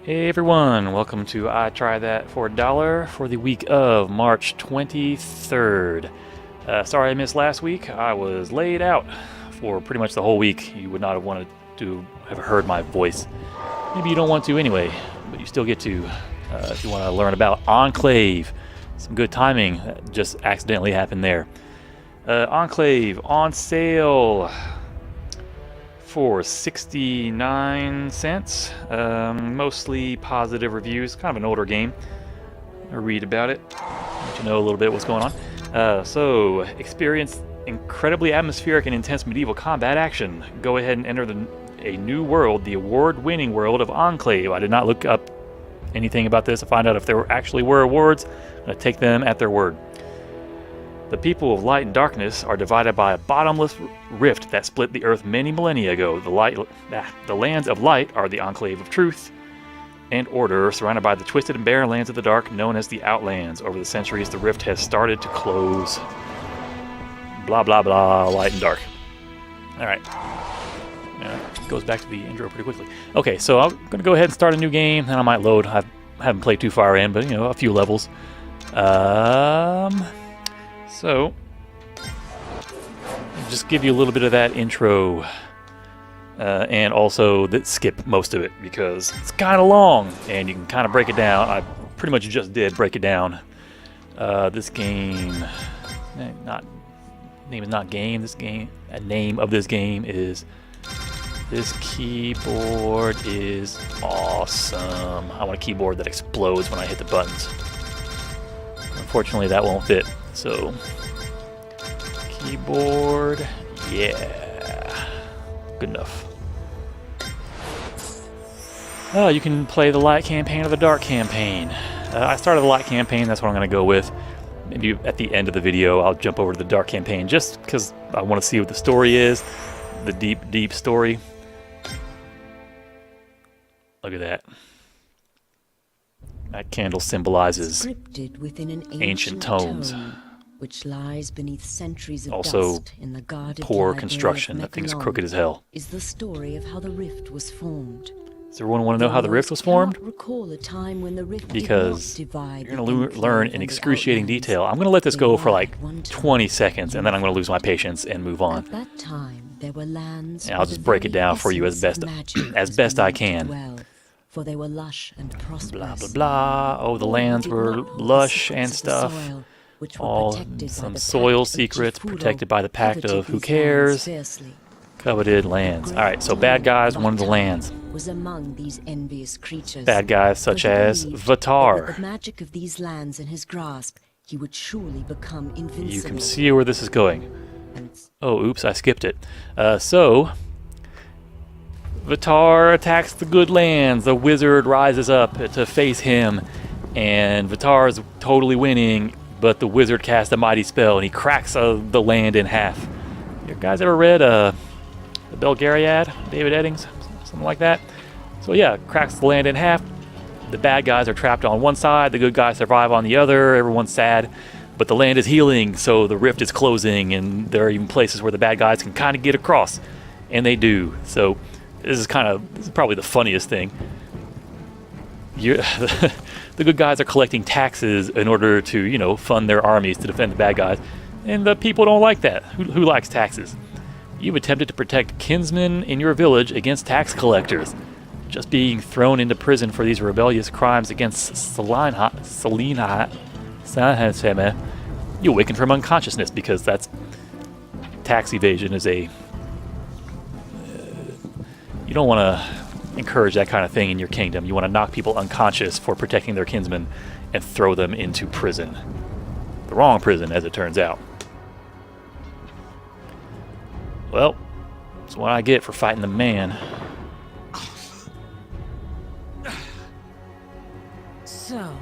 Hey everyone, welcome to I Try That for $1 for the week of March 23rd. Sorry I missed last week. I was laid out for pretty much the whole week. You would not have wanted to have heard my voice. Maybe you don't want to anyway, but you still get to if you want to learn about Enclave. Some good timing that just accidentally happened there. Enclave on sale for 69 cents. Mostly positive reviews. Kind of an older game. I'll read about it. Let you know a little bit what's going on. So, experience incredibly atmospheric and intense medieval combat action. Go ahead and enter a new world, the award-winning world of Enclave. I did not look up anything about this to find out if there actually were awards. I'm going to take them at their word. The people of light and darkness are divided by a bottomless rift that split the earth many millennia ago. The lands of light are the enclave of truth and order, surrounded by the twisted and barren lands of the dark, known as the Outlands. Over the centuries, the rift has started to close. Blah, blah, blah, light and dark. All right. Goes back to the intro pretty quickly. Okay, so I'm going to go ahead and start a new game, and I might load. I haven't played too far in, but, a few levels. So, just give you a little bit of that intro, and also skip most of it because it's kind of long, and you can kind of break it down. I pretty much just did break it down. This game, name of this game is. This keyboard is awesome. I want a keyboard that explodes when I hit the buttons. Unfortunately, that won't fit. So, keyboard, yeah, good enough. Oh, you can play the light campaign or the dark campaign. I started the light campaign, that's what I'm going to go with. Maybe at the end of the video, I'll jump over to the dark campaign just because I want to see what the story is. The deep, deep story. Look at that. That candle symbolizes ancient tomes. Which lies beneath centuries of also dust in the guarded poor construction. That thing's crooked as hell. Is the story of how the rift was formed. Does everyone want to know how the rift was formed? Recall a time when the rift because you're going to learn in excruciating detail. I'm going to let this go for like 20 seconds, and then I'm going to lose my patience and move on. At that time, there were lands. And I'll just break it down for you as best I can. For they were lush and prosperous. Blah blah blah. Oh, the lands were lush and stuff. All some soil secrets protected by the Pact of who cares. Coveted lands. All right, so bad guys wanted the lands. Was among these envious creatures. Bad guys such as Vatar. With the magic of these lands in his grasp, he would surely become invincible. You can see where this is going. Oh, oops, I skipped it. So Vatar attacks the good lands. The wizard rises up to face him, and Vatar is totally winning, but the wizard casts a mighty spell, and he cracks the land in half. You guys ever read the Belgariad, David Eddings, something like that? So yeah, cracks the land in half. The bad guys are trapped on one side, the good guys survive on the other, everyone's sad, but the land is healing, so the rift is closing, and there are even places where the bad guys can kind of get across, and they do. So this is probably the funniest thing. The good guys are collecting taxes in order to, fund their armies to defend the bad guys. And the people don't like that. Who likes taxes? You've attempted to protect kinsmen in your village against tax collectors. Just being thrown into prison for these rebellious crimes against Selina, you awaken from unconsciousness because that's tax evasion is a... You don't want to encourage that kind of thing in your kingdom. You want to knock people unconscious for protecting their kinsmen and throw them into prison. The wrong prison, as it turns out. Well, that's what I get for fighting the man. So,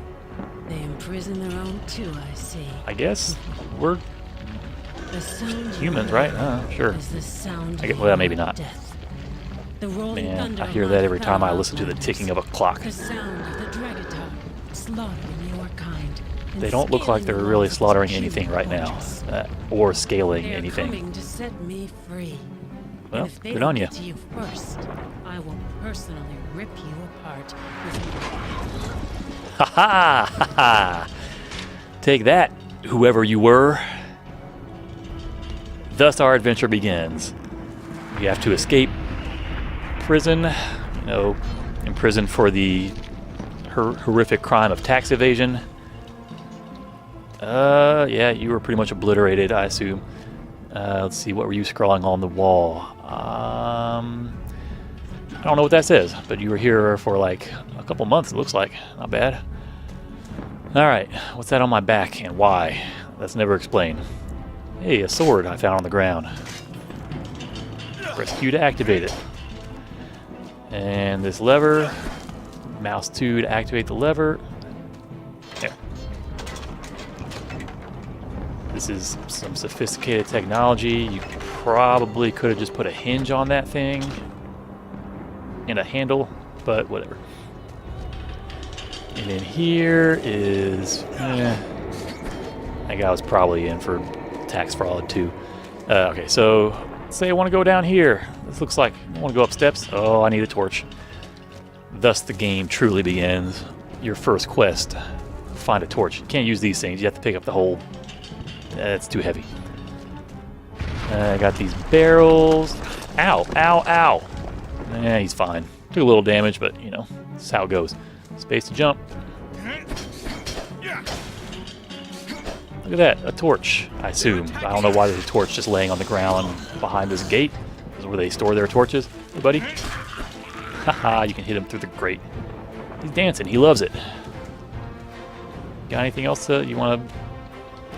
they imprison their own too, I see. I guess we're humans, right? Sure. Well, maybe not. Man, I hear that every time I listen to the ticking of a clock. They don't look like they're really slaughtering anything right now, or scaling anything. To set me free. Well, And if they good don't on you. get to you first, I will personally rip you apart with Ha ha! Ha ha! Take that, whoever you were. Thus our adventure begins. We have to escape prison, you know, imprisoned for the horrific crime of tax evasion. Yeah, you were pretty much obliterated, I assume. Let's see, what were you scrawling on the wall? I don't know what that says, but you were here for like a couple months, it looks like. Not bad. Alright, what's that on my back and why? That's never explained. Hey, a sword I found on the ground. Press Q to activate it. And this lever, mouse 2 to activate the lever. There. This is some sophisticated technology. You probably could have just put a hinge on that thing and a handle, but whatever. And then here is, that guy was probably in for tax fraud too. Okay, so say I want to go down here. This looks like I want to go up steps. Oh, I need a torch. Thus the game truly begins. Your first quest, find a torch. You can't use these things. You have to pick up the whole. It's too heavy. I got these barrels. Ow, ow, ow. He's fine. Took a little damage, but you know, that's how it goes. Space to jump. Look at that, a torch, I assume. I don't know why there's a torch just laying on the ground behind this gate. This is where they store their torches. Hey, buddy. Haha, you can hit him through the grate. He's dancing, he loves it. Got anything else you want to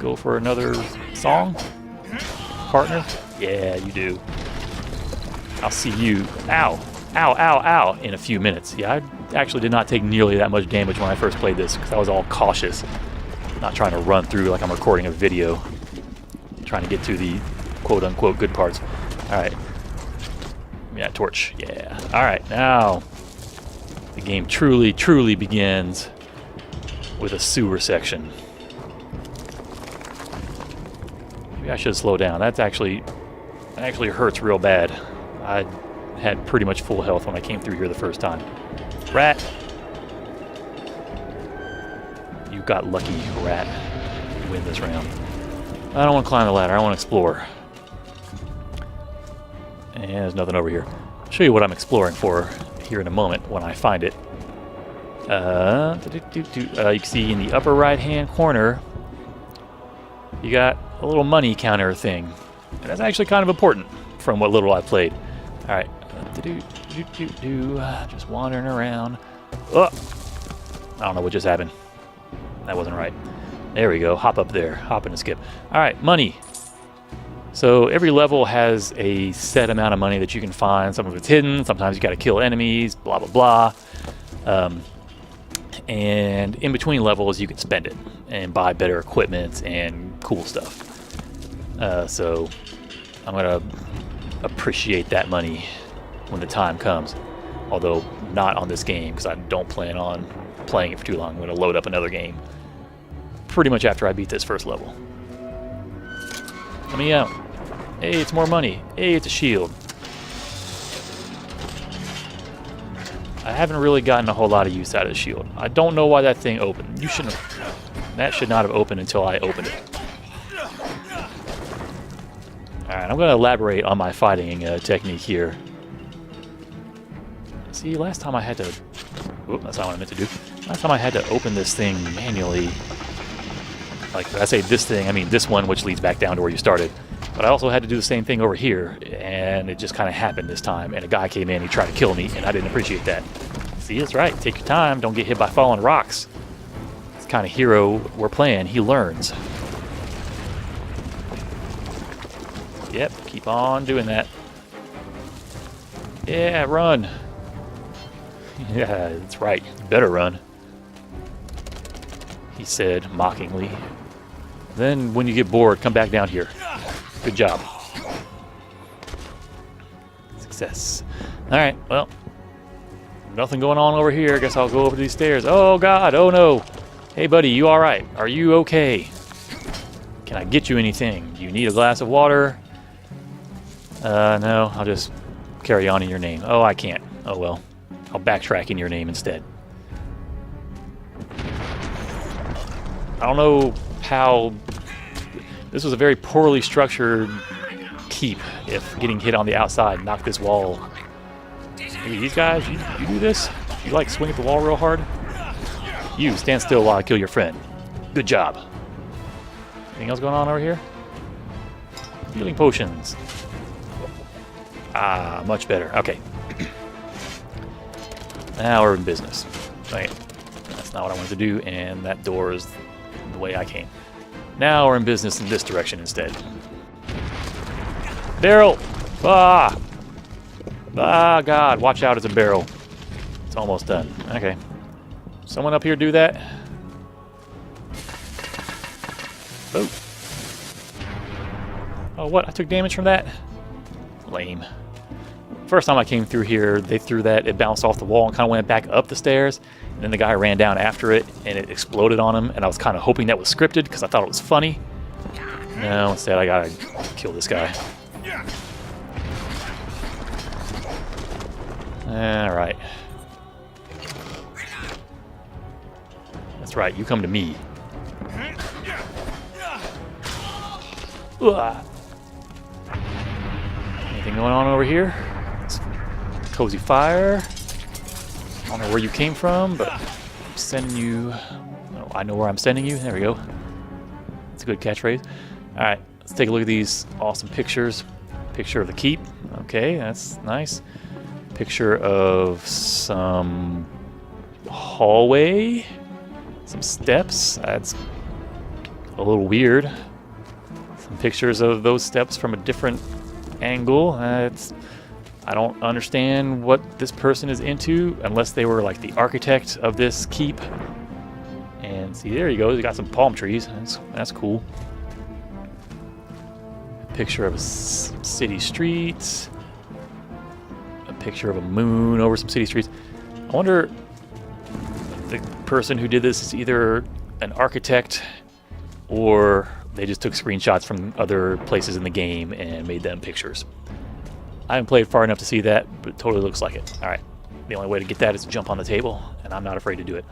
go for another song? Partner? Yeah, you do. I'll see you. Ow. Ow, ow, ow, in a few minutes. Yeah, I actually did not take nearly that much damage when I first played this because I was all cautious. Not trying to run through like I'm recording a video. Trying to get to the quote-unquote good parts. Alright. Yeah, torch. Yeah. Alright, now the game truly, truly begins with a sewer section. Maybe I should slow down. That actually hurts real bad. I had pretty much full health when I came through here the first time. Rat! You got lucky, rat. You win this round. I don't want to climb the ladder. I want to explore. And there's nothing over here. I'll show you what I'm exploring for here in a moment when I find it. You can see in the upper right-hand corner, you got a little money counter thing. And that's actually kind of important from what little I've played. All right. Just wandering around. Oh! I don't know what just happened. That wasn't right. There we go. Hop up there. Hop and skip. All right, money. So every level has a set amount of money that you can find. Some of it's hidden. Sometimes you got to kill enemies. Blah blah blah. And in between levels, you can spend it and buy better equipment and cool stuff. So I'm gonna appreciate that money when the time comes. Although not on this game because I don't plan on playing it for too long. I'm going to load up another game pretty much after I beat this first level. Let me out. Hey, it's more money. Hey, it's a shield. I haven't really gotten a whole lot of use out of the shield. I don't know why that thing opened. You shouldn't have. That should not have opened until I opened it. Alright, I'm going to elaborate on my fighting technique here. See, last time I had to... Oop, that's not what I meant to do. Last time I had to open this thing manually. Like, when I say this thing, I mean this one, which leads back down to where you started. But I also had to do the same thing over here, and it just kind of happened this time. And a guy came in, he tried to kill me, and I didn't appreciate that. See, that's right. Take your time. Don't get hit by falling rocks. This kind of hero we're playing, he learns. Yep, keep on doing that. Yeah, run. Yeah, that's right. You better run. He said mockingly. Then when you get bored, come back down here. Good job. Success. Alright, well. Nothing going on over here. I guess I'll go over these stairs. Oh god, oh no. Hey buddy, you alright? Are you okay? Can I get you anything? Do you need a glass of water? No, I'll just carry on in your name. Oh, I can't. Oh well. I'll backtrack in your name instead. I don't know how... This was a very poorly structured keep if getting hit on the outside knocked this wall. Maybe these guys, you do this? You like swing at the wall real hard? You, stand still while I kill your friend. Good job. Anything else going on over here? Healing potions. Ah, much better. Okay. Now we're in business. Right. That's not what I wanted to do, and that door is the way I came. Now we're in business in this direction instead. Barrel! Ah! Ah, God. Watch out, it's a barrel. It's almost done. Okay. Someone up here do that? Oh. Oh, what? I took damage from that? Lame. First time I came through here, they threw that, it bounced off the wall and kind of went back up the stairs. And then the guy ran down after it, and it exploded on him. And I was kind of hoping that was scripted because I thought it was funny. No, instead I gotta kill this guy. Alright. That's right, you come to me. Ugh. Anything going on over here? Cozy fire. I don't know where you came from, but I'm sending you... Oh, I know where I'm sending you. There we go. That's a good catchphrase. Alright, let's take a look at these awesome pictures. Picture of the keep. Okay, that's nice. Picture of some hallway. Some steps. That's a little weird. Some pictures of those steps from a different angle. I don't understand what this person is into unless they were like the architect of this keep. And see, there you go. They got some palm trees. That's cool. Picture of a city street. A picture of a moon over some city streets. I wonder if the person who did this is either an architect or they just took screenshots from other places in the game and made them pictures. I haven't played far enough to see that, but it totally looks like it. Alright, the only way to get that is to jump on the table, and I'm not afraid to do it.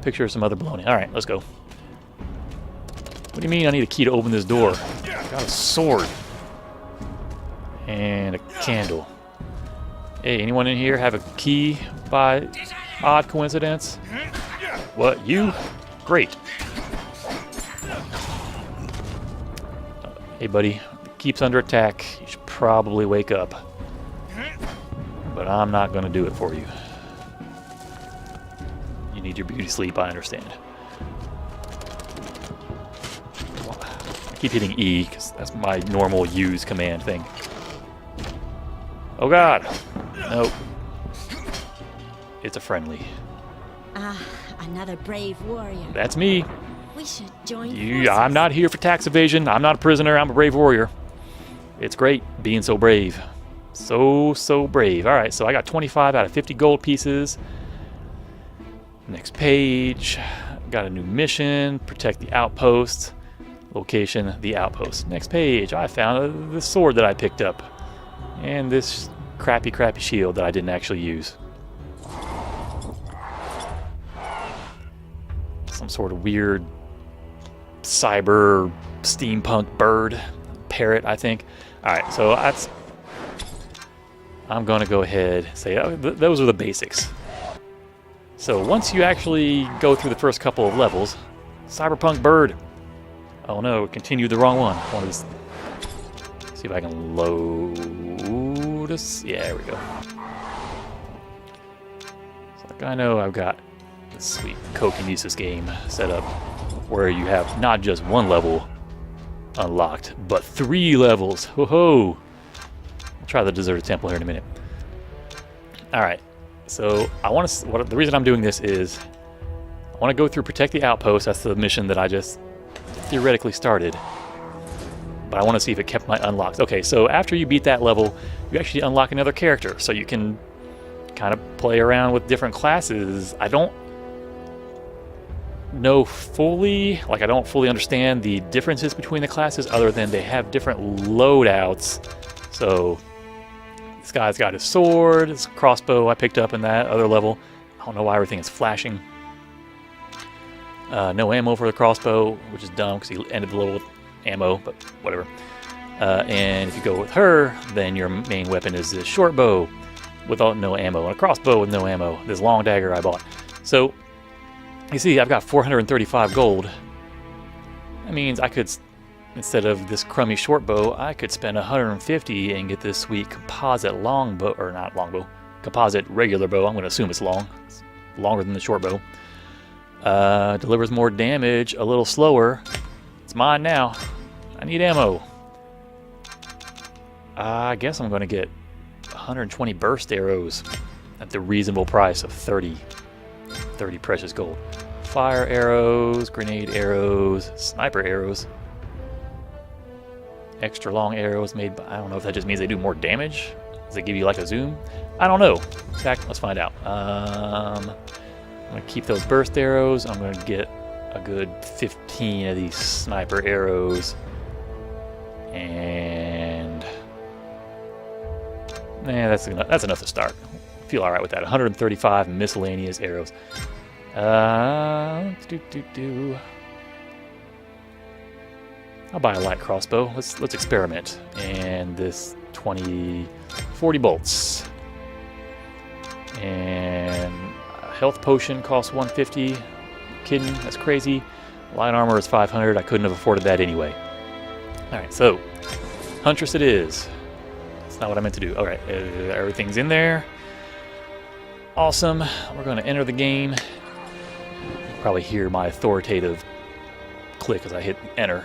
Picture of some other baloney. Alright, let's go. What do you mean I need a key to open this door? I got a sword. And a candle. Hey, anyone in here have a key by odd coincidence? What, you? Great. Hey, buddy. The keep's under attack. You should probably wake up. But I'm not going to do it for you. You need your beauty sleep, I understand. I keep hitting E, because that's my normal use command thing. Oh god! Nope. It's a friendly. Ah, another brave warrior. That's me. We should join You, forces. I'm not here for tax evasion. I'm not a prisoner. I'm a brave warrior. It's great being so brave. So brave. Alright, so I got 25 out of 50 gold pieces. Next page. Got a new mission. Protect the outpost. Location, the outpost. Next page. I found the sword that I picked up. And this crappy shield that I didn't actually use. Some sort of weird cyber steampunk bird. Parrot, I think. Alright, so that's... I'm going to go ahead and say those are the basics. So once you actually go through the first couple of levels, cyberpunk bird. Oh no, continued the wrong one. I want to see if I can load us. Yeah, there we go. So like I know I've got this sweet CoKinesis game set up where you have not just one level unlocked, but 3 levels. Ho ho! I'll try the deserted temple here in a minute. Alright, so I want to. The reason I'm doing this is I want to go through Protect the Outpost. That's the mission that I just theoretically started. But I want to see if it kept my unlocks. Okay, so after you beat that level, you actually unlock another character. So you can kind of play around with different classes. I don't know fully, like I don't fully understand the differences between the classes other than they have different loadouts. So this guy's got his sword, his crossbow I picked up in that other level. I don't know why everything is flashing. No ammo for the crossbow, which is dumb because he ended the level with ammo, but whatever. And if you go with her, then your main weapon is this short bow without no ammo, and a crossbow with no ammo. This long dagger I bought. So you see, I've got 435 gold. That means I could, instead of this crummy short bow, I could spend 150 and get this sweet composite longbow, or not longbow, composite regular bow. I'm going to assume it's long. It's longer than the short bow. Delivers more damage, a little slower. It's mine now. I need ammo. I guess I'm going to get 120 burst arrows at the reasonable price of 30 precious gold. Fire arrows, grenade arrows, sniper arrows. Extra long arrows made by, I don't know if that just means they do more damage. Does it give you like a zoom? I don't know. In fact, let's find out. I'm going to keep those burst arrows. I'm going to get a good 15 of these sniper arrows. And that's enough to start. Feel alright with that. 135 miscellaneous arrows. I'll buy a light crossbow. Let's experiment. And this 40 bolts. And a health potion costs 150. Kidding? That's crazy. Light armor is 500. I couldn't have afforded that anyway. Alright, so Huntress it is. That's not what I meant to do. Alright, everything's in there. Awesome. We're going to enter the game. You probably hear my authoritative click as I hit enter.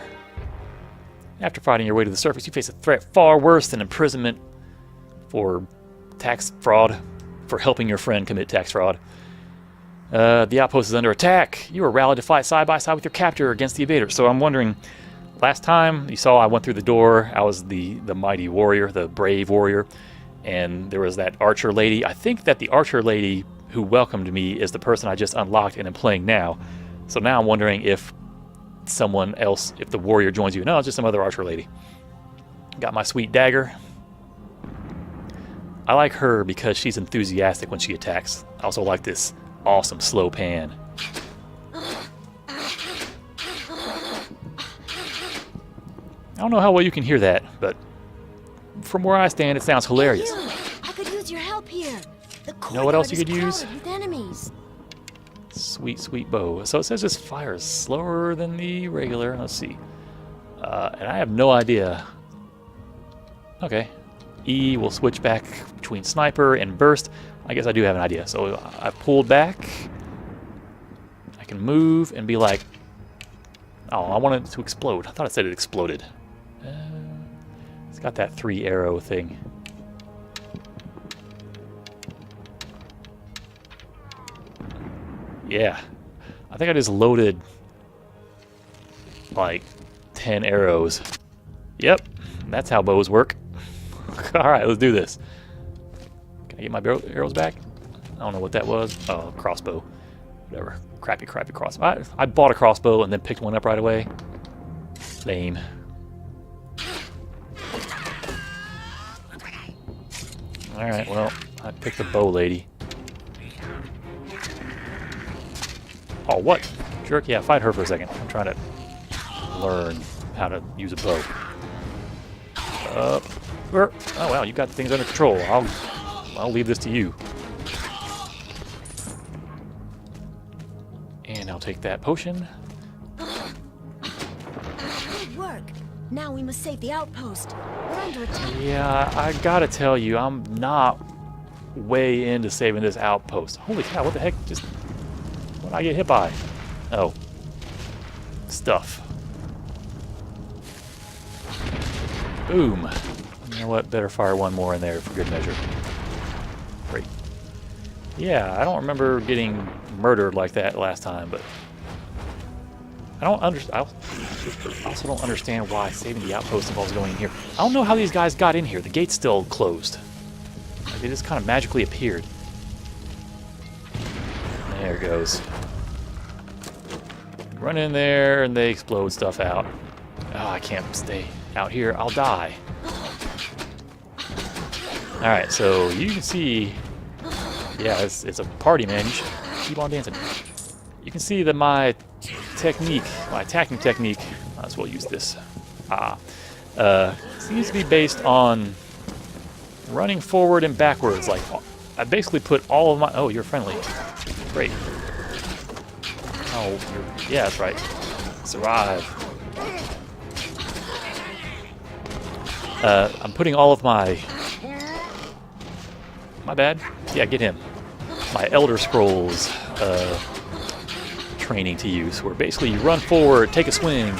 After fighting your way to the surface, you face a threat far worse than imprisonment for tax fraud, for helping your friend commit tax fraud. The outpost is under attack. You are rallied to fight side by side with your captor against the invaders. So I'm wondering, last time you saw I went through the door, I was the mighty warrior, the brave warrior, and there was that archer lady. I think that the archer lady who welcomed me is the person I just unlocked and am playing now. So now I'm wondering if someone else, if the warrior joins you. No, it's just some other archer lady. Got my sweet dagger. I like her because she's enthusiastic when she attacks. I also like this awesome slow pan. I don't know how well you can hear that, but from where I stand, it sounds hilarious. Hey, I could use your help here. The You know what else you could courtyard use? is crowded with enemies. Sweet, sweet bow. So it says this fires slower than the regular. Let's see. And I have no idea. Okay. E will switch back between sniper and burst. I guess I do have an idea. So I pulled back. I can move and be like... Oh, I want it to explode. I thought it said it exploded. It's got that 3 arrow thing. Yeah. I think I just loaded like 10 arrows. Yep. That's how bows work. Alright, let's do this. Can I get my arrows back? I don't know what that was. Oh, crossbow. Whatever. Crappy crossbow. I bought a crossbow and then picked one up right away. Lame. Alright, well, I picked a bow lady. Oh, what? Jerk? Yeah, fight her for a second. I'm trying to learn how to use a bow. Oh, wow, you got things under control. I'll leave this to you. And I'll take that potion. Good work. Now we must save the outpost. We're under attack. Yeah, I gotta tell you, I'm not way into saving this outpost. Holy cow, what the heck? Just what did I get hit by? Oh. Stuff. Boom. You know what? Better fire one more in there for good measure. Great. Yeah, I don't remember getting murdered like that last time, but I also don't understand why saving the outpost involves going in here. I don't know how these guys got in here. The gate's still closed. Like, they just kind of magically appeared. There it goes. Run in there and they explode stuff out. Oh, I can't stay out here. I'll die. Alright, so you can see... Yeah, it's a party, man. You should keep on dancing. You can see that my technique, my attacking technique... Might as well use this. Seems to be based on running forward and backwards. Like, I basically put all of my... Oh, you're friendly. Great. Oh, yeah, that's right. Survive. I'm putting all of my... My bad. Yeah, get him. My Elder Scrolls training to use, where basically you run forward, take a swing,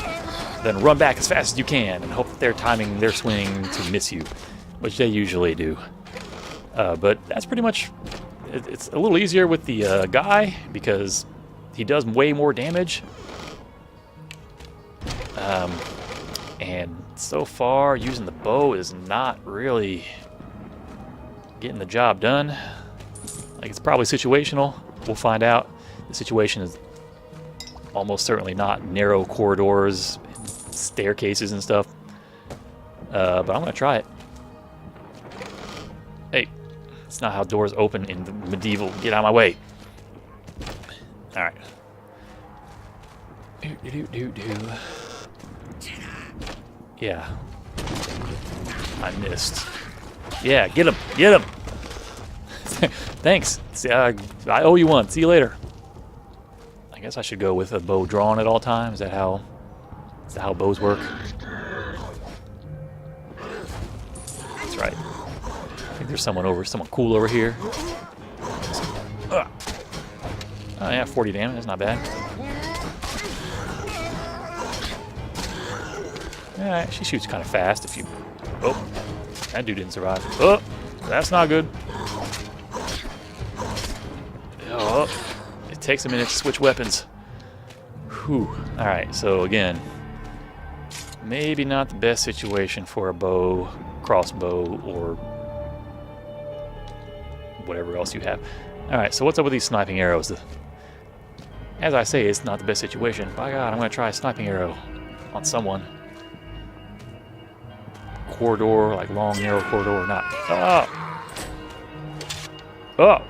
then run back as fast as you can, and hope that they're timing their swing to miss you, which they usually do. But that's pretty much... It's a little easier with the guy, because he does way more damage. And so far, using the bow is not really getting the job done. Like, it's probably situational. We'll find out. The situation is almost certainly not narrow corridors, and staircases and stuff. But I'm gonna try it. Hey, it's not how doors open in the medieval. Get out of my way. All right. Yeah. I missed. Yeah, get him. Get him. Thanks. See, I owe you one. See you later. I guess I should go with a bow drawn at all times. Is that how bows work? That's right. I think there's someone cool over here. Oh yeah, 40 damage. That's not bad. Yeah, she shoots kind of fast if you... Oh, that dude didn't survive. Oh, that's not good. Oh, it takes a minute to switch weapons. Whew. Alright, so again, maybe not the best situation for a bow, crossbow, or whatever else you have. Alright, so what's up with these sniping arrows? As I say, it's not the best situation. By God, I'm going to try a sniping arrow on someone. Corridor, like long, narrow corridor or not. Oh! Oh!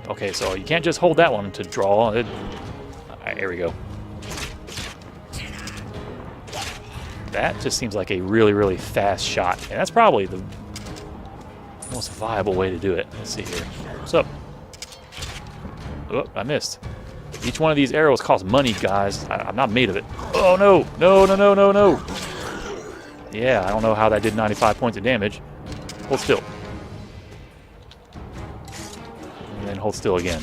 Okay, so you can't just hold that one to draw. Alright, here we go. That just seems like a really, really fast shot. And that's probably the most viable way to do it. Let's see here. What's up? Oh, I missed. Each one of these arrows costs money, guys. I'm not made of it. Oh, no! No, no, no, no, no! Yeah, I don't know how that did 95 points of damage. Hold still. And then hold still again.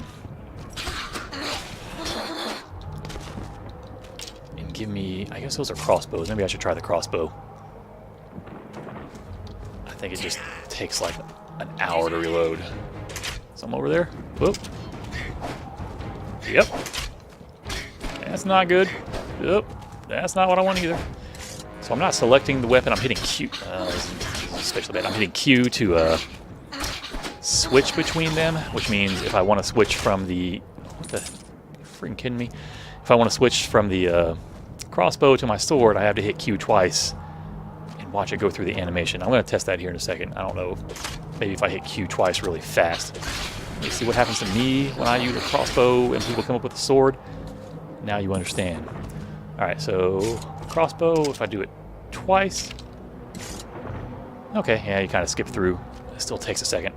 And give me... I guess those are crossbows. Maybe I should try the crossbow. I think it just takes like an hour to reload. Some over there? Whoop. Yep. That's not good. Yep. That's not what I want either. So I'm not selecting the weapon. I'm hitting Q. Especially bad. I'm hitting Q to switch between them, which means if I want to switch from the... What the... Freaking kidding me? If I want to switch from the crossbow to my sword, I have to hit Q twice and watch it go through the animation. I'm going to test that here in a second. I don't know. Maybe if I hit Q twice really fast. Let's see what happens to me when I use a crossbow and people come up with a sword. Now you understand. Alright, so crossbow, if I do it twice. Okay, yeah, you kind of skip through. It still takes a second.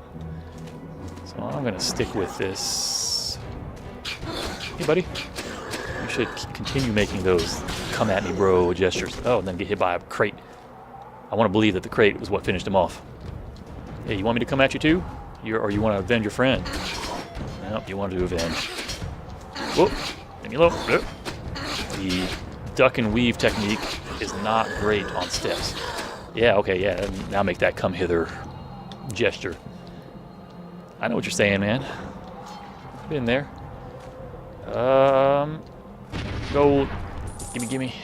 So I'm going to stick with this. Hey, buddy. You should continue making those come at me, bro gestures. Oh, and then get hit by a crate. I want to believe that the crate was what finished him off. Hey, you want me to come at you too? Or you want to avenge your friend? Nope, you want to avenge. Whoop. Leave me alone. Whoop. The duck and weave technique is not great on steps. Yeah, okay, yeah. Now make that come hither gesture. I know what you're saying, man. Been there. Gold. Gimme.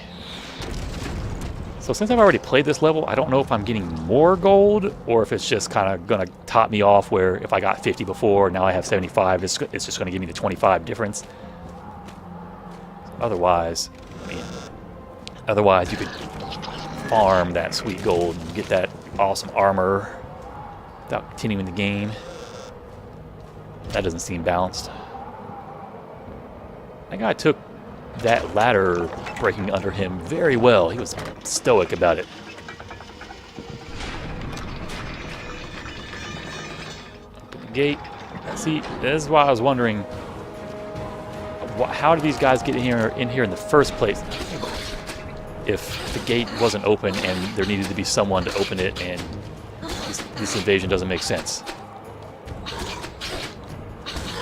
So since I've already played this level, I don't know if I'm getting more gold or if it's just kind of going to top me off where if I got 50 before, now I have 75, it's just going to give me the 25 difference. Otherwise, you could farm that sweet gold and get that awesome armor without continuing the game. That doesn't seem balanced. That guy took that ladder breaking under him very well. He was stoic about it. Open the gate. See, this is why I was wondering, how did these guys get in here in the first place? If the gate wasn't open and there needed to be someone to open it, and this invasion doesn't make sense.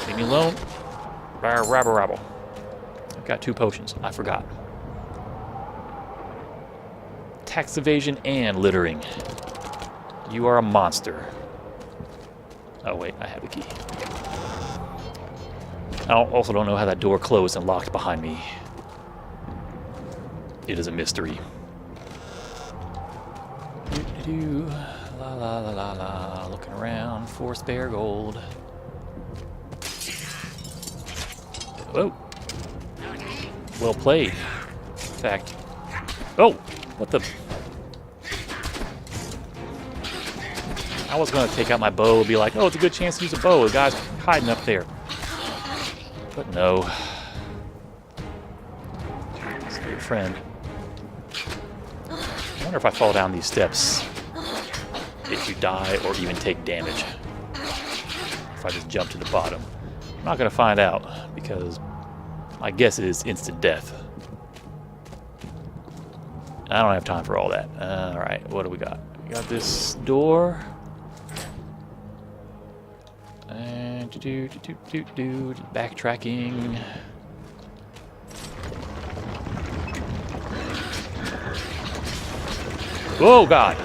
Leave me alone. Rabble, rabble. I've got 2 potions. I forgot. Tax evasion and littering. You are a monster. Oh wait, I have a key. I also don't know how that door closed and locked behind me. It is a mystery. La la la la la. Looking around for spare gold. Whoa. Well played. In fact. Oh! What the? I was going to take out my bow and be like, oh, it's a good chance to use a bow. The guy's hiding up there. But no. It's a good friend. I wonder if I fall down these steps, if you die or even take damage. If I just jump to the bottom. I'm not going to find out, because my guess is instant death. I don't have time for all that. Alright, what do we got? We got this door. And backtracking. Oh God!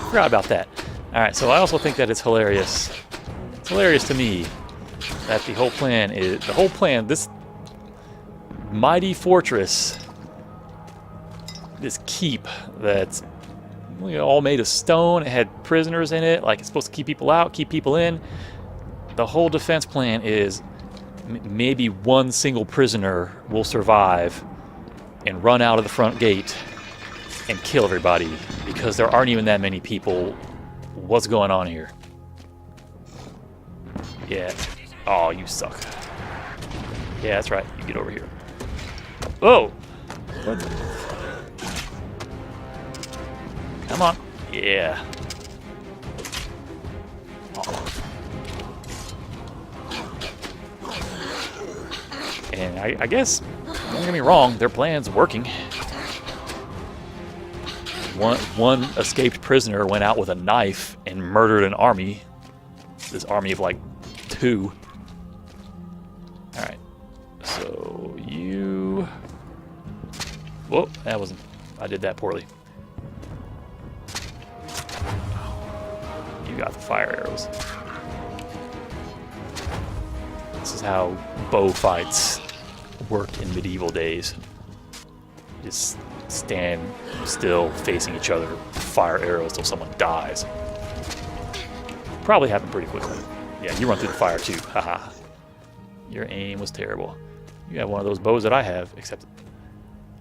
Forgot about that. Alright, so I also think that it's hilarious. It's hilarious to me that the whole plan, this mighty fortress, this keep that's all made of stone, it had prisoners in it, like it's supposed to keep people out, keep people in. The whole defense plan is maybe one single prisoner will survive and run out of the front gate and kill everybody, because there aren't even that many people. What's going on here? Yeah. Oh, you suck. Yeah, that's right. You get over here. Oh! What? Come on. Yeah. Oh. And I guess, don't get me wrong, their plan's working. One escaped prisoner went out with a knife and murdered an army. This army of like 2. Alright. So you... Whoa, that wasn't... I did that poorly. You got the fire arrows. This is how bow fights worked in medieval days. Just stand still facing each other, fire arrows till someone dies. Probably happened pretty quickly. Yeah, you run through the fire too. Haha. Your aim was terrible. You have one of those bows that I have, except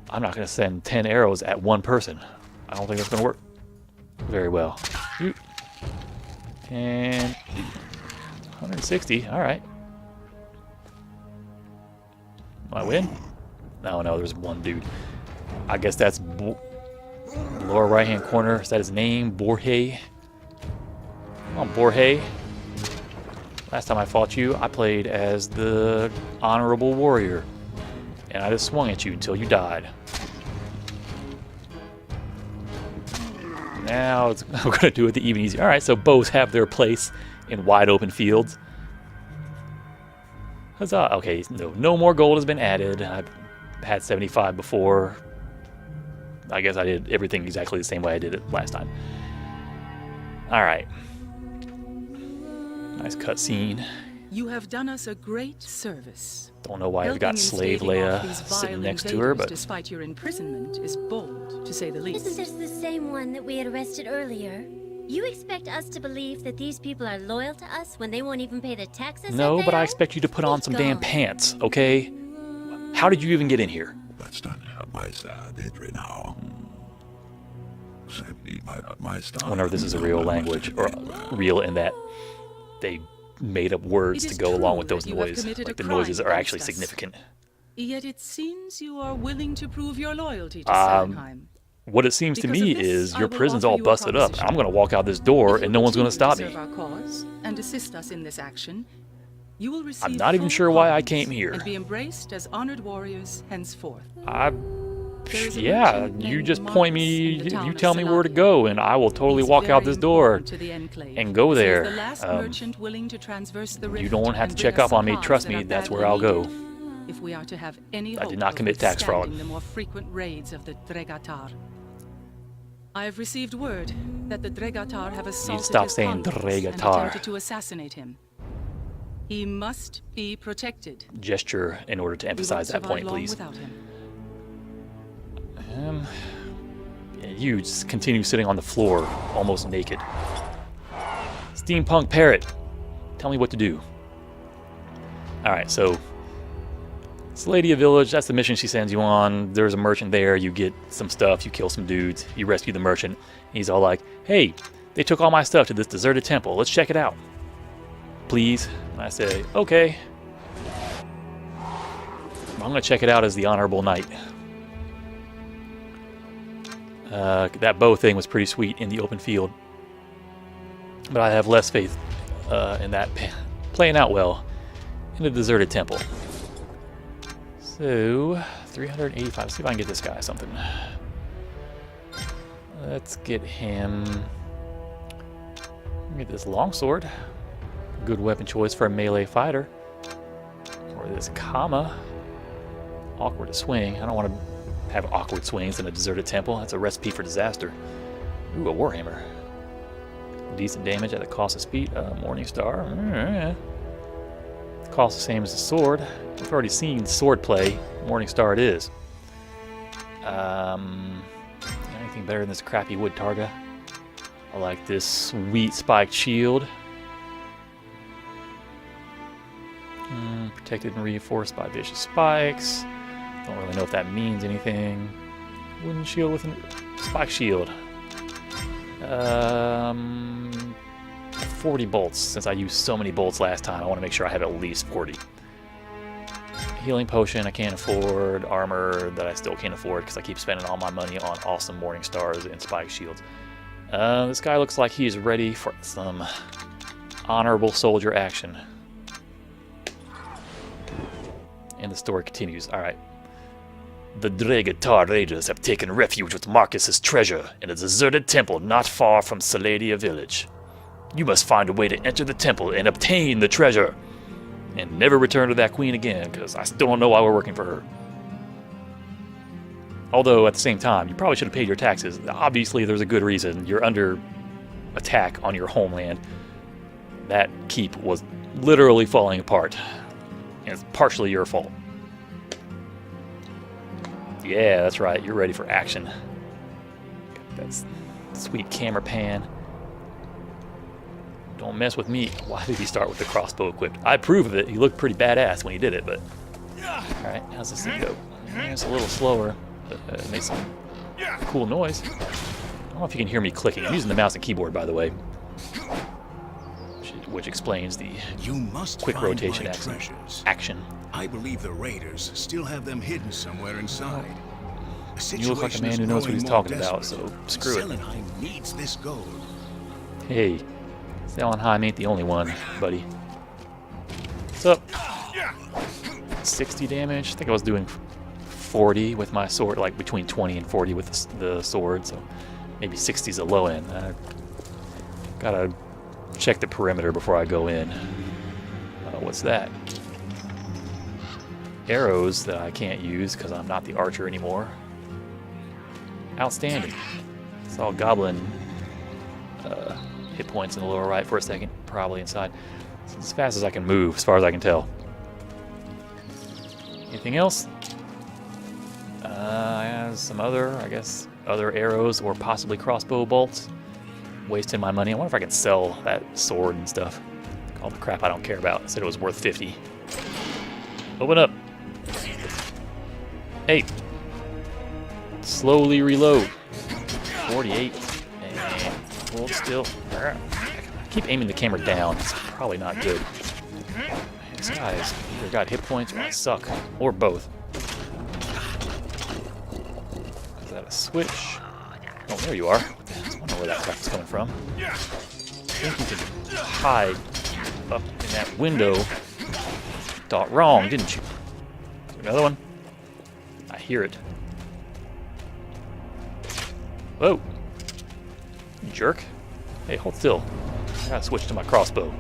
I'm not going to send 10 arrows at one person. I don't think that's going to work very well. Shoot. And 160. All right. Will I win? No, there's one dude. I guess that's lower right-hand corner. Is that his name? Borhe? Come on, Borhe. Last time I fought you, I played as the honorable warrior. And I just swung at you until you died. Now I'm going to do it the even easier. Alright, so bows have their place in wide open fields. Huzzah. Okay, no more gold has been added. I've had 75 before. I guess I did everything exactly the same way I did it last time. Alright. Nice cutscene. You have done us a great service. Don't know why I've got Slave Leia sitting next to her, but... Despite your imprisonment, is bold, to say the least. Isn't this the same one that we had arrested earlier? You expect us to believe that these people are loyal to us when they won't even pay the taxes? No, but I expect you to put on some damn pants, okay? How did you even get in here? That's not my side, Henry, now. Whenever this is a real language, or real in that they made up words to go along with those noises. Like the noises are actually significant. Yet it seems you are willing to prove your loyalty to Sernheim. What it seems to Because me of this, is I your will prison's offer all you a busted up. proposition. I'm going to walk out this door If you and no one's going to stop continue me. serve our cause and assist us in this action, you will receive I'm not even full sure why I pardons came here. and be embraced as honored warriors henceforth. There is a Yeah, merchant you named just point me, Marcus in the town you of tell me where to Salami. go, and I will totally He's walk out very this door important to the Enclave. and go He is there. the last merchant willing to transverse the You rift don't have to and check bring us up on me. supplies Trust that me, are that's badly where I'll go. needed if we are to have any I hope did not of commit tax fraud. withstanding the more frequent raids of the Dregatar. I have received word that the Dregatar have assaulted stop his saying convoys and Dregatar. attempted to assassinate him. He must be protected. Gesture in order to We emphasize won't that point, survive long please. without him. Yeah, you just continue sitting on the floor, almost naked. Steampunk Parrot, tell me what to do. Alright, so Saladia Village, that's the mission she sends you on. There's a merchant there, you get some stuff, you kill some dudes, you rescue the merchant. He's all like, hey, they took all my stuff to this deserted temple, let's check it out. Please? And I say, okay. I'm gonna check it out as the Honorable Knight. That bow thing was pretty sweet in the open field. But I have less faith in that playing out well in a deserted temple. So, 385. See if I can get this guy something. Let's get him. Get this longsword. Good weapon choice for a melee fighter. Or this Kama. Awkward to swing. I don't want to have awkward swings in a deserted temple. That's a recipe for disaster. Ooh, a warhammer. Decent damage at the cost of speed. Morningstar. Cost the same as the sword. We've already seen sword play. Morningstar it is. Anything better than this crappy wood targa? I like this sweet spiked shield. Protected and reinforced by vicious spikes. Don't really know if that means anything. Wooden shield with a spike shield. 40 bolts. Since I used so many bolts last time, I want to make sure I have at least 40. Healing potion I can't afford. Armor that I still can't afford because I keep spending all my money on awesome morning stars and spike shields. This guy looks like he's ready for some honorable soldier action. And the story continues. Alright. The Dregatar raiders have taken refuge with Marcus's treasure in a deserted temple not far from Saladia village. You must find a way to enter the temple and obtain the treasure. And never return to that queen again, because I still don't know why we're working for her. Although, at the same time, you probably should have paid your taxes. Obviously, there's a good reason. You're under attack on your homeland. That keep was literally falling apart. And it's partially your fault. Yeah, that's right. You're ready for action. That's sweet camera pan. Don't mess with me. Why did he start with the crossbow equipped? I approve of it. He looked pretty badass when he did it, but... Alright, how's this thing go? It's a little slower, but it makes some cool noise. I don't know if you can hear me clicking. I'm using the mouse and keyboard, by the way. Which explains the quick rotation action. I believe the raiders still have them hidden somewhere inside. You look like a man who knows what he's talking about, so screw it. Selenheim needs this gold. Hey, Selenheim ain't the only one, buddy. What's up? 60 damage. I think I was doing 40 with my sword, like between 20 and 40 with the sword, so maybe 60's a low end. Gotta check the perimeter before I go in. What's that? Arrows that I can't use because I'm not the archer anymore. Outstanding. Saw goblin hit points in the lower right for a second, probably inside. It's as fast as I can move, as far as I can tell. Anything else? Some other, I guess, other arrows or possibly crossbow bolts. Wasting my money. I wonder if I can sell that sword and stuff. All the crap I don't care about. I said it was worth 50. Open up. Hey. Slowly reload. 48. And hold still. I keep aiming the camera down. It's probably not good. This guy's either got hit points or I suck. Or both. Is that a switch? Oh, there you are. I was wondering where that crap is coming from. I think you can hide up in that window. Thought wrong, didn't you? Is there another one? I hear it. Whoa. You jerk. Hey, hold still. I gotta switch to my crossbow.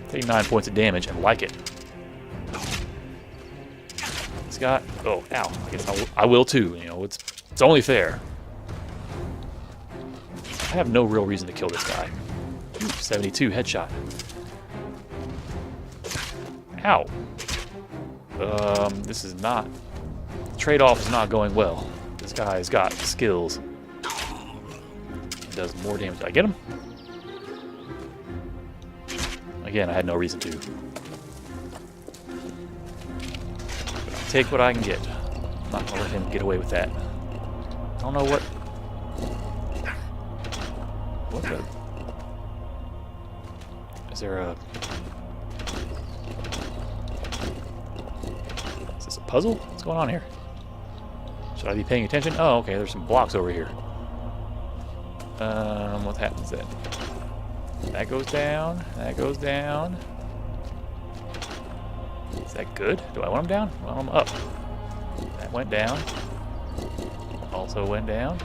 Take 9 points of damage and like it. This guy. Oh, ow. I guess I will too. You know, it's only fair. I have no real reason to kill this guy. Ooh, 72 headshot. Ow. This is not... Trade-off is not going well. This guy's got skills. He does more damage. Did I get him? Again, I had no reason to. But I'll take what I can get. I'm not gonna let him get away with that. I don't know what... What the... Is there a... Is this a puzzle? What's going on here? Should I be paying attention? Oh, okay, there's some blocks over here. What happens then? That goes down. That goes down. Is that good? Do I want them down? I want them up. That went down. Also went down.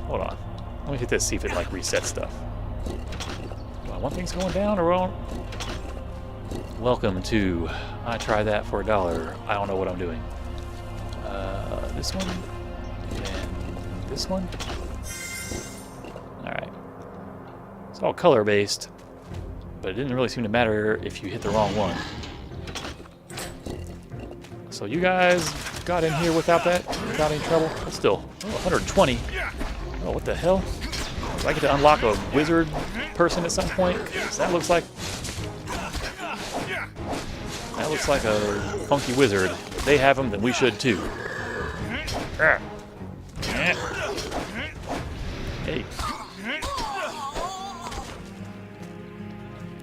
Hold on. Let me hit this, see if it like resets stuff. Do I want things going down or wrong? Welcome to I Try That for $1. I don't know what I'm doing. This one and this one. Alright. It's all color based, but it didn't really seem to matter if you hit the wrong one. So you guys got in here without that? Without any trouble? But still, oh, 120. Oh, what the hell? Do I get to unlock a wizard person at some point? 'Cause that looks like a funky wizard. If they have them, then we should too. Hey.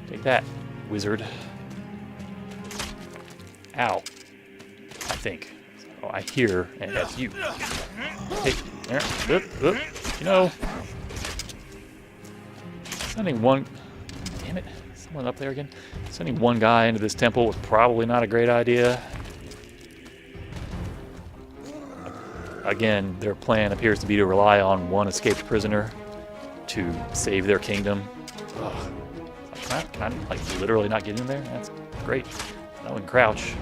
Take that, wizard. Ow. I think. Oh, I hear, and that's you. Hey, there. You know. Sending one... Damn it. Someone up there again. Sending one guy into this temple was probably not a great idea. Again, their plan appears to be to rely on one escaped prisoner to save their kingdom. Ugh. Can I like literally not get in there? That's great. I can crouch.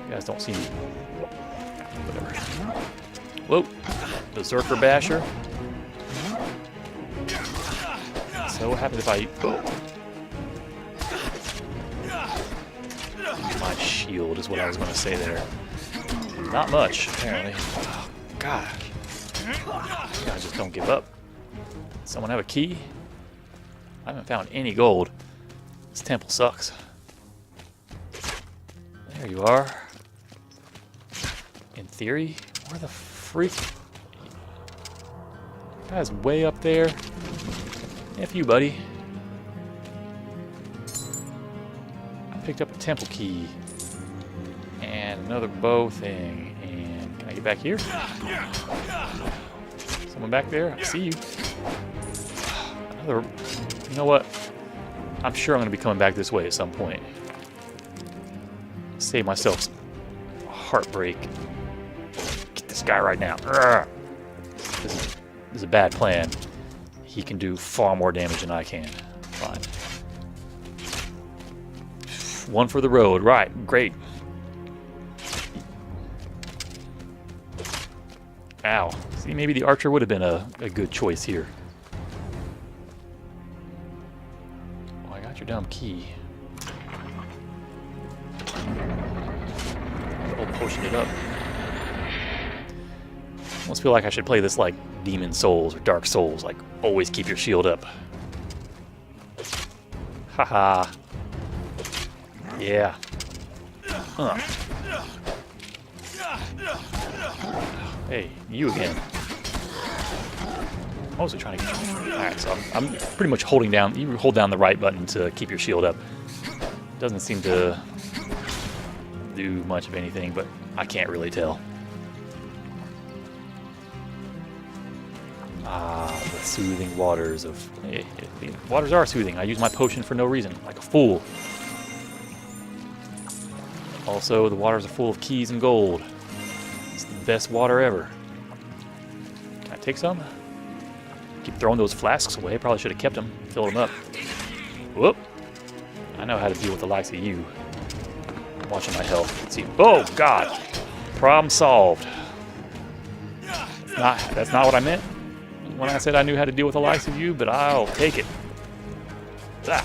You guys don't see me. Whatever. Whoa. Berserker Basher. So what happens if I... Oh. My shield is what I was going to say there. Not much, apparently. Oh, God. I just don't give up. Someone have a key? I haven't found any gold. This temple sucks. There you are. In theory, where the freak? Guy's way up there. F you, buddy. I picked up a temple key. And another bow thing. And can I get back here? Someone back there? I see you. Another... You know what? I'm sure I'm going to be coming back this way at some point. Save myself some heartbreak. Get this guy right now. This is a bad plan. He can do far more damage than I can. Fine. One for the road. Right. Great. Ow. See, maybe the archer would have been a good choice here. Oh, I got your dumb key. I'll potion it up. I almost feel like I should play this like Demon Souls or Dark Souls. Like, always keep your shield up. Haha. Yeah. Huh. Hey, you again. I'm also trying to get you. Alright, so I'm pretty much holding down. You hold down the right button to keep your shield up. Doesn't seem to do much of anything, but I can't really tell. Ah, the soothing waters of... Hey, the waters are soothing. I use my potion for no reason, like a fool. Also, the waters are full of keys and gold. It's the best water ever. Can I take some? Keep throwing those flasks away. Probably should have kept them. Filled them up. Whoop. I know how to deal with the likes of you. I'm watching my health. Let's see. Oh, God. Problem solved. That's not what I meant when I said I knew how to deal with the likes of you, but I'll take it. Ah.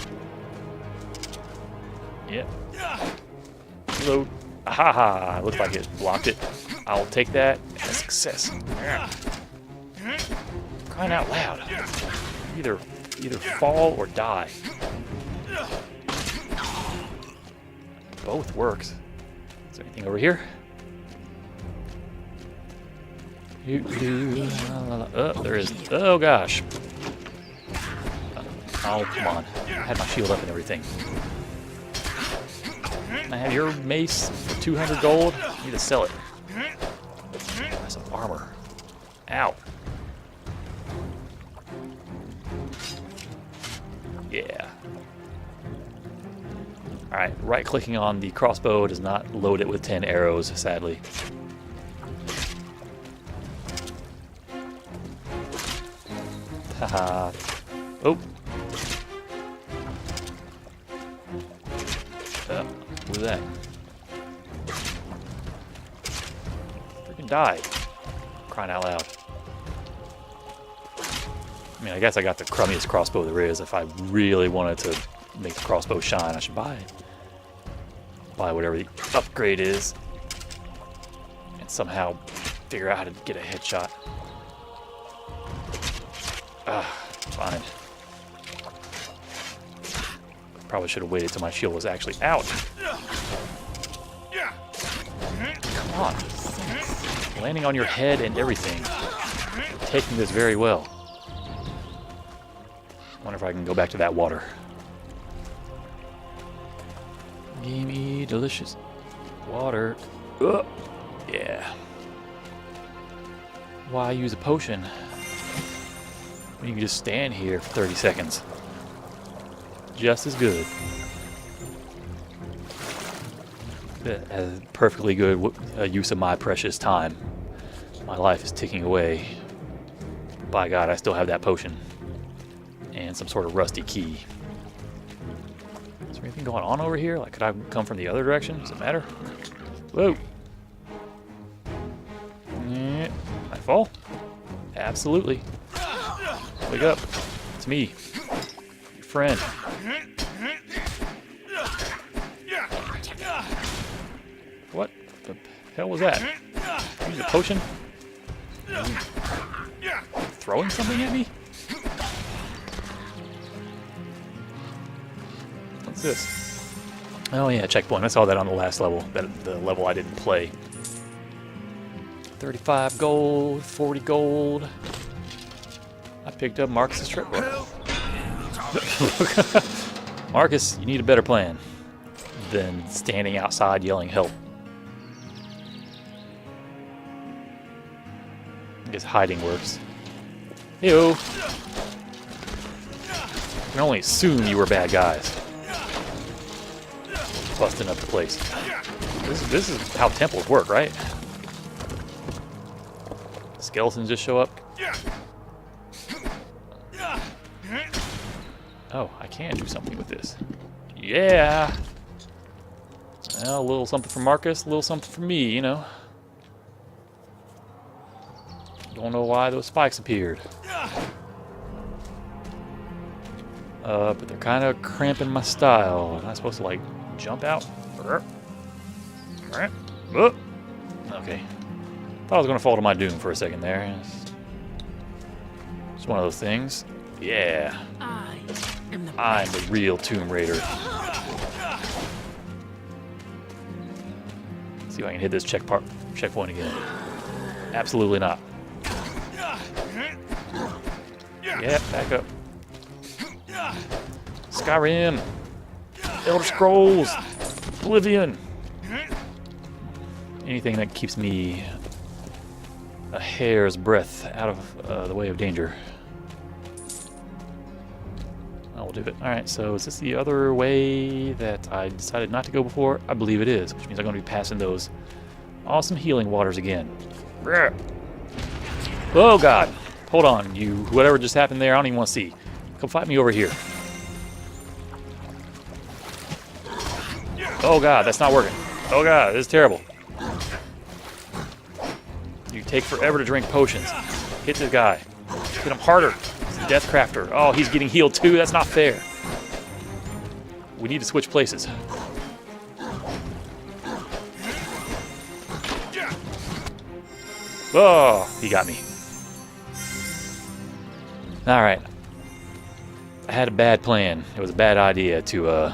Yep. Reload. Ahaha. Looks like it blocked it. I'll take that as a success. Crying out loud. Either fall or die. Both works. Is there anything over here? Oh, there is. Oh gosh. Oh, come on. I had my shield up and everything. I have your mace for 200 gold. I need to sell it. That's some armor. Ow. Yeah. Alright, right-clicking on the crossbow does not load it with 10 arrows, sadly. Haha. Oh. What was that? Freaking died. Crying out loud. I mean, I guess I got the crummiest crossbow there is. If I really wanted to make the crossbow shine, I should buy it. Buy whatever the upgrade is. And somehow figure out how to get a headshot. Fine. Probably should have waited till my shield was actually out. Come on. Landing on your head and everything. You're taking this very well. Wonder if I can go back to that water. Give me delicious water. Ugh. Yeah. Why use a potion when you can just stand here for 30 seconds? Just as good. A perfectly good use of my precious time. My life is ticking away. By God, I still have that potion. And some sort of rusty key. Is there anything going on over here? Like, could I come from the other direction? Does it matter? Whoa. Can I fall? Absolutely. Wake up. It's me. Your friend. What the hell was that? Use a potion? Throwing something at me? What's this? Oh yeah, checkpoint. I saw that on the last level. The level I didn't play. 35 gold, 40 gold. I picked up Marcus's trip. Marcus, you need a better plan than standing outside yelling help. I guess hiding works. Ew. I can only assume you were bad guys. Busting up the place. This is how temples work, right? Skeletons just show up. Oh, I can do something with this. Yeah! Well, a little something for Marcus, a little something for me, you know. Don't know why those spikes appeared. But they're kind of cramping my style. Am I supposed to, like, jump out? Okay. Thought I was going to fall to my doom for a second there. It's one of those things. Yeah. I'm the real Tomb Raider. Let's see if I can hit this checkpoint again. Absolutely not. Yeah, back up. Skyrim. Elder Scrolls. Oblivion. Anything that keeps me a hair's breadth out of the way of danger. I will do it. Alright, so is this the other way that I decided not to go before? I believe it is, which means I'm going to be passing those awesome healing waters again. Oh god! Hold on, you whatever just happened there, I don't even want to see. Come fight me over here. Oh god, that's not working. Oh god, this is terrible. You take forever to drink potions. Hit this guy. Hit him harder. Death Crafter. Oh, he's getting healed too. That's not fair. We need to switch places. Oh, he got me. Alright. I had a bad plan. It was a bad idea to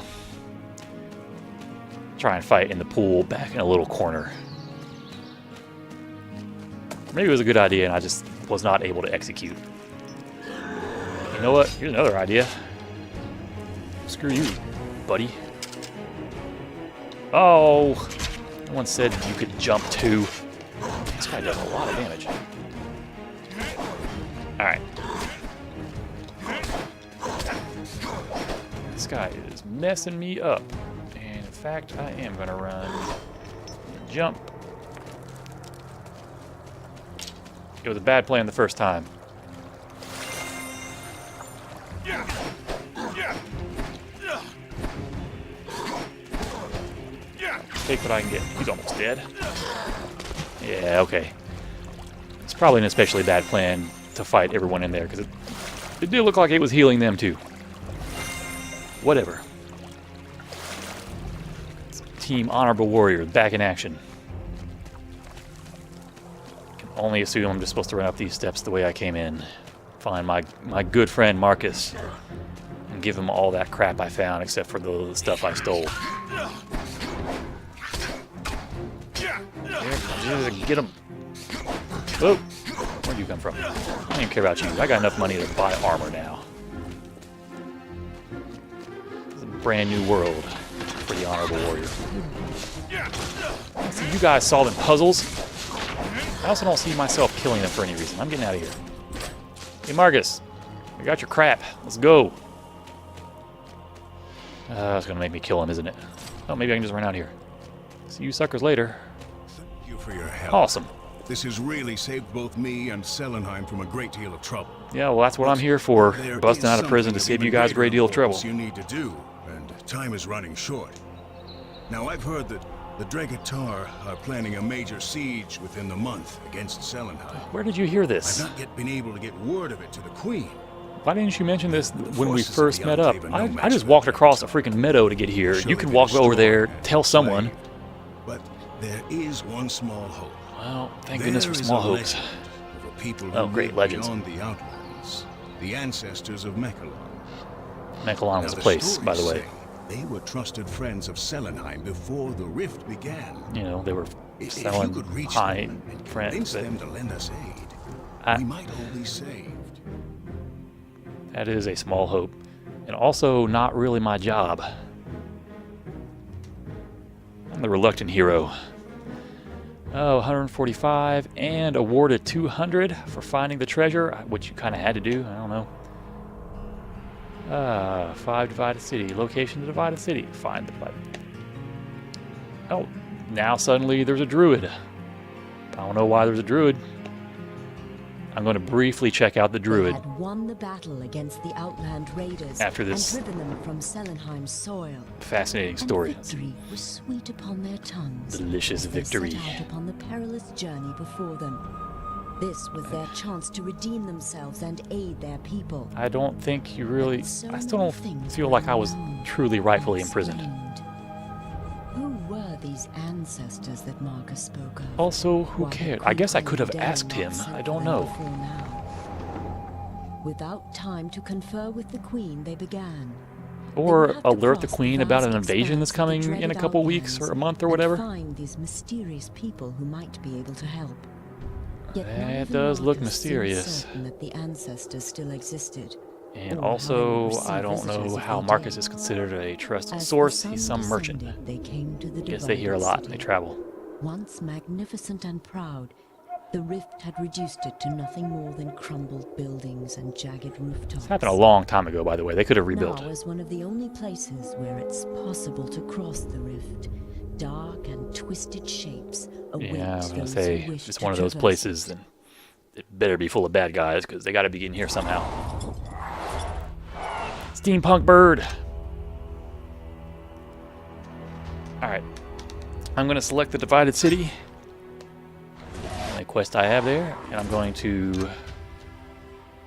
try and fight in the pool back in a little corner. Maybe it was a good idea and I just was not able to execute. You know what? Here's another idea. Screw you, buddy. Oh, no one said you could jump too. This guy does a lot of damage. Alright. This guy is messing me up. And in fact, I am going to run and jump. It was a bad plan the first time. Take what I can get. He's almost dead. Yeah, okay. It's probably an especially bad plan to fight everyone in there, because it did look like it was healing them too. Whatever. It's Team Honorable Warrior back in action. Can only assume I'm just supposed to run up these steps the way I came in. Find my good friend Marcus and give him all that crap I found except for the stuff I stole. Get him. Whoa. Where'd you come from? I don't even care about you. I got enough money to buy armor now. It's a brand new world for the Honorable Warrior. I see you guys solving puzzles. I also don't see myself killing them for any reason. I'm getting out of here. Hey, Marcus. I got your crap. Let's go. It's going to make me kill him, isn't it? Oh, maybe I can just run out here. See you suckers later. Thank you for your help. Awesome. This has really saved both me and Selenheim from a great deal of trouble. Yeah, well, that's what I'm here for. There Busting is out of prison to something save you guys a great deal of trouble. you need to do, and time is running short. Now, I've heard that the Dregatar are planning a major siege within the month against Selenheim. Where did you hear this? I've not yet been able to get word of it to the Queen. Why didn't you mention this when we forces of first the met up? Enclave are no I match just for walked the across a Dregatar. freaking meadow to get here. Surely You can they're walk over there, stormed tell and someone. slain. But there is one small hope. Well, thank goodness for There is small a hopes. legend of a people Oh, who great live legends. beyond the outlands, the ancestors of Mechalon. Mechalon was a place, by the way. They were trusted friends of Selenheim before the rift began. You know, they were If you selling could reach high them and friends. convince That, them to lend us aid, I- we might all be saved. that is a small hope. And also not really my job. I'm the reluctant hero. Oh, 145 and awarded 200 for finding the treasure, which you kind of had to do. I don't know. 5 divided city. Location to divided city. Find the divided. Oh, now suddenly there's a druid. I don't know why there's a druid. I'm going to briefly check out the druid They had won the battle against the Outland Raiders after this and driven them from Selenheim's soil. fascinating story. And victory was sweet upon their tongues. Delicious as they victory. set out upon the perilous journey before them. This was their chance to redeem themselves and aid their people. I don't think you really... But so I still many don't things feel were like I was unknown, truly rightfully imprisoned. unexplained. Who were these ancestors that Marcus spoke of? Also, who While the cared? I guess I could have Queen dared asked not him. send I for don't them know. before now. Without time to confer with the Queen, they began. Or They would have to alert the cross Queen about an vast invasion that's expanse of the coming in a dreaded couple weeks or a outlands month or and whatever. Find these mysterious people who might be able to help. Yet none That of the does look martyrs seemed mysterious. certain that the ancestors still existed. And or how also, they would I don't receive visitors know if how they Marcus did. is considered a trusted As the source. sun He's some merchant. descended, they came to the Guess they hear a divided lot when they city. travel. Once magnificent and proud, the rift had reduced it to nothing more than crumbled buildings and jagged rooftops. This happened a long time ago, by the way. They could have rebuilt. Now is one of the only places where it's possible to cross the rift. Dark and twisted shapes await Yeah, I was gonna those say, who if wish it's to one of those traverse places, it. then it better be full of bad guys, because they gotta be in here somehow. Steampunk bird! Alright. I'm gonna select the divided city. The quest I have there, and I'm going to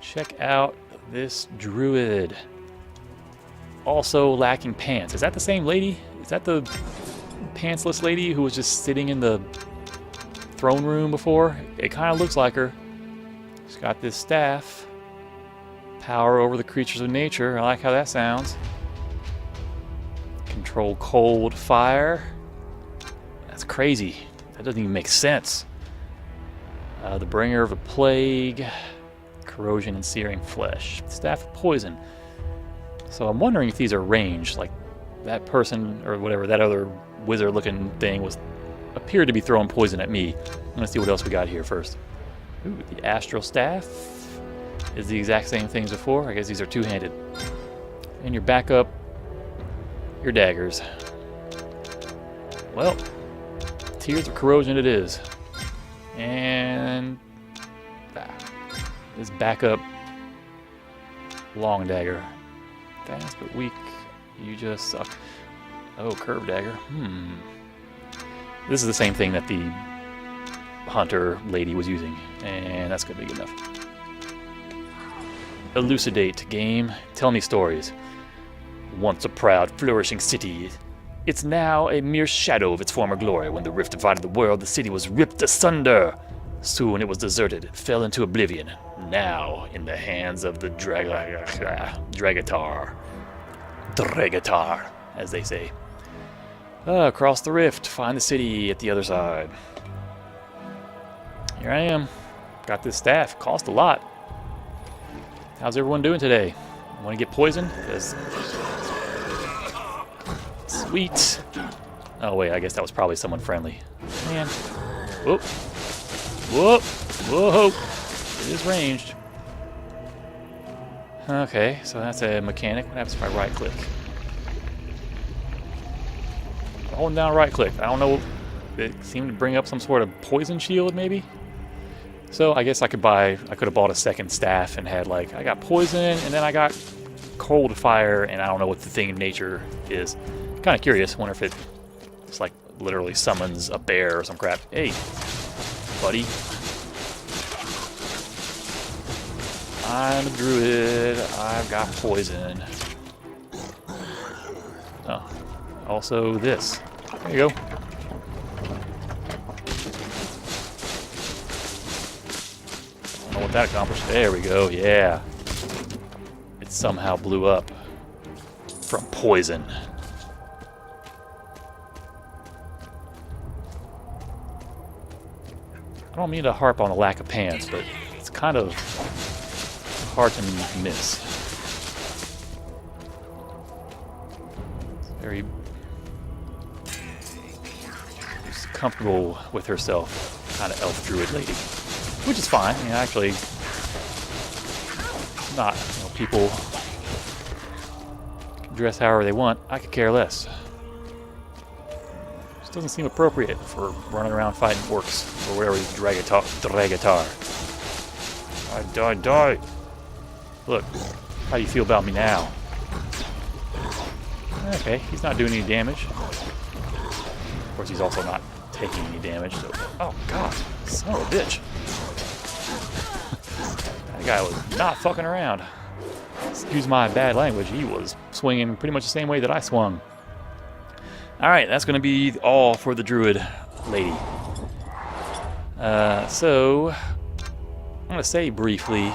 check out this druid. Also lacking pants. Is that the same lady? Is that the pantsless lady who was just sitting in the throne room before? It kind of looks like her. She's got this staff. Power over the creatures of nature. I like how that sounds. Control cold fire. That's crazy. That doesn't even make sense. The bringer of a plague. Corrosion and searing flesh. Staff of poison. So I'm wondering if these are ranged. Like that person or whatever, that other wizard looking thing appeared to be throwing poison at me. I'm gonna see what else we got here first. Ooh, the astral staff is the exact same thing as before. I guess these are two-handed. And your backup, your daggers. Well, tears of corrosion it is. And this backup long dagger. Fast but weak. You just suck. Oh, curved dagger. This is the same thing that the hunter lady was using, and that's gonna be good enough. Elucidate, game. Tell me stories. Once a proud, flourishing city, it's now a mere shadow of its former glory. When the rift divided the world, the city was ripped asunder. Soon it was deserted, fell into oblivion. Now in the hands of the Dragatar. Dragatar, as they say. Across the rift, find the city at the other side. Here I am. Got this staff. Cost a lot. How's everyone doing today? Want to get poisoned? 'Cause sweet. Oh wait, I guess that was probably someone friendly. Man. Whoop. Whoop. Whoa. It is ranged. Okay, so that's a mechanic. What happens if I right click? Holding down right click. I don't know. It seemed to bring up some sort of poison shield, maybe? So I guess I could have bought a second staff and had like, I got poison and then I got cold fire and I don't know what the thing in nature is. Kind of curious. Wonder if it's like literally summons a bear or some crap. Hey, buddy. I'm a druid. I've got poison. Oh, also this. There you go. Don't know what that accomplished. There we go. Yeah. It somehow blew up from poison. I don't mean to harp on the lack of pants, but it's kind of hard to miss. Very comfortable with herself, kind of elf druid lady, which is fine. I mean, actually, not. People can dress however they want. I could care less. Just doesn't seem appropriate for running around fighting orcs or whatever. Dragatar. Die. Look, how do you feel about me now? Okay, he's not doing any damage. Of course, he's also not taking any damage, so... Oh, God. Son of a bitch. That guy was not fucking around. Excuse my bad language. He was swinging pretty much the same way that I swung. Alright, that's going to be all for the druid lady. So... I'm going to say briefly...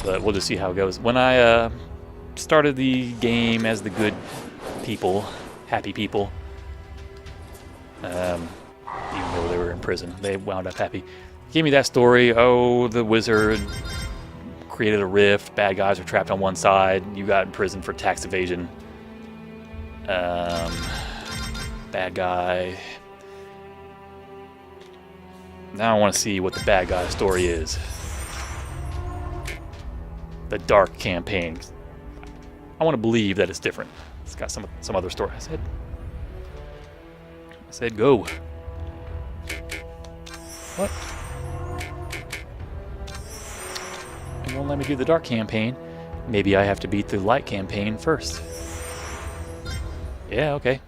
But we'll just see how it goes. When I started the game as the good people, happy people, even though they were in prison, they wound up happy. Gave me that story. Oh, the wizard created a rift. Bad guys are trapped on one side. You got in prison for tax evasion. Bad guy. Now I want to see what the bad guy story is. The dark campaign. I want to believe that it's different. It's got some other story. I said go. What? It won't let me do the dark campaign. Maybe I have to beat the light campaign first. Yeah, okay.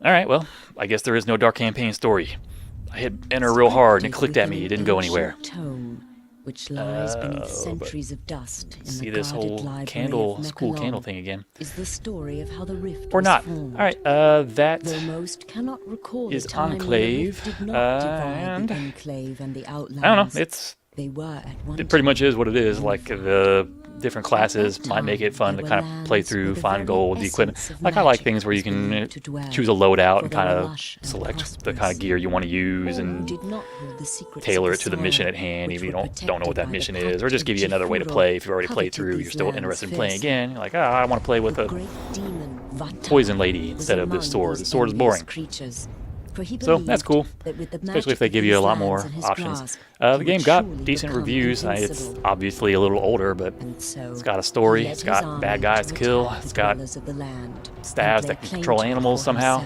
Alright, well, I guess there is no dark campaign story. I hit enter real hard and it clicked at me. It didn't go anywhere. Tome, which lies beneath centuries of dust in See the this guarded whole library candle, of school Mechalon, candle thing again. is the story of how the rift Or was not. formed. Alright, that Though most cannot recall is the time when the Enclave, rift did not divide and the Enclave and the Outlands. I don't know, They were at one it pretty much time is what it is. Like the different classes might make it fun to kind of play through, find gold, the equipment. Like I like things where you can choose a loadout and kind of select the kind of gear you want to use and tailor it to the mission at hand, even if you don't know what that mission is, or just give you another way to play. If you've already played through, you're still interested in playing again. You're like, I want to play with a poison lady instead of this sword. The sword is boring. So that's cool, especially if they give you a lot more options. The game got decent reviews. It's obviously a little older, but it's got a story, it's got bad guys to kill, it's got stabs that can control animals somehow.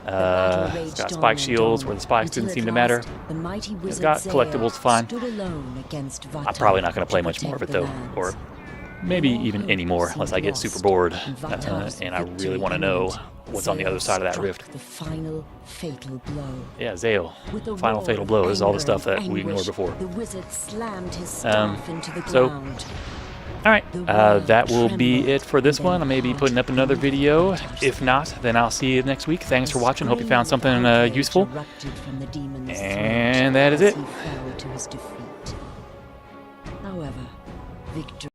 It's got spike shields where the spikes didn't seem to matter. It's got collectibles fine. I'm probably not going to play much more of it though, or maybe even any more unless I get super bored and I really want to know what's on the other side of that rift. The final fatal blow. Yeah, Zale. Final fatal blow. This is all the stuff that we ignored before. The wizard slammed his staff into the so, ground. Alright, that will be it for this one. I may be putting up another video. If not, then I'll see you next week. Thanks for watching. Hope you found something useful. And that is it. However, victory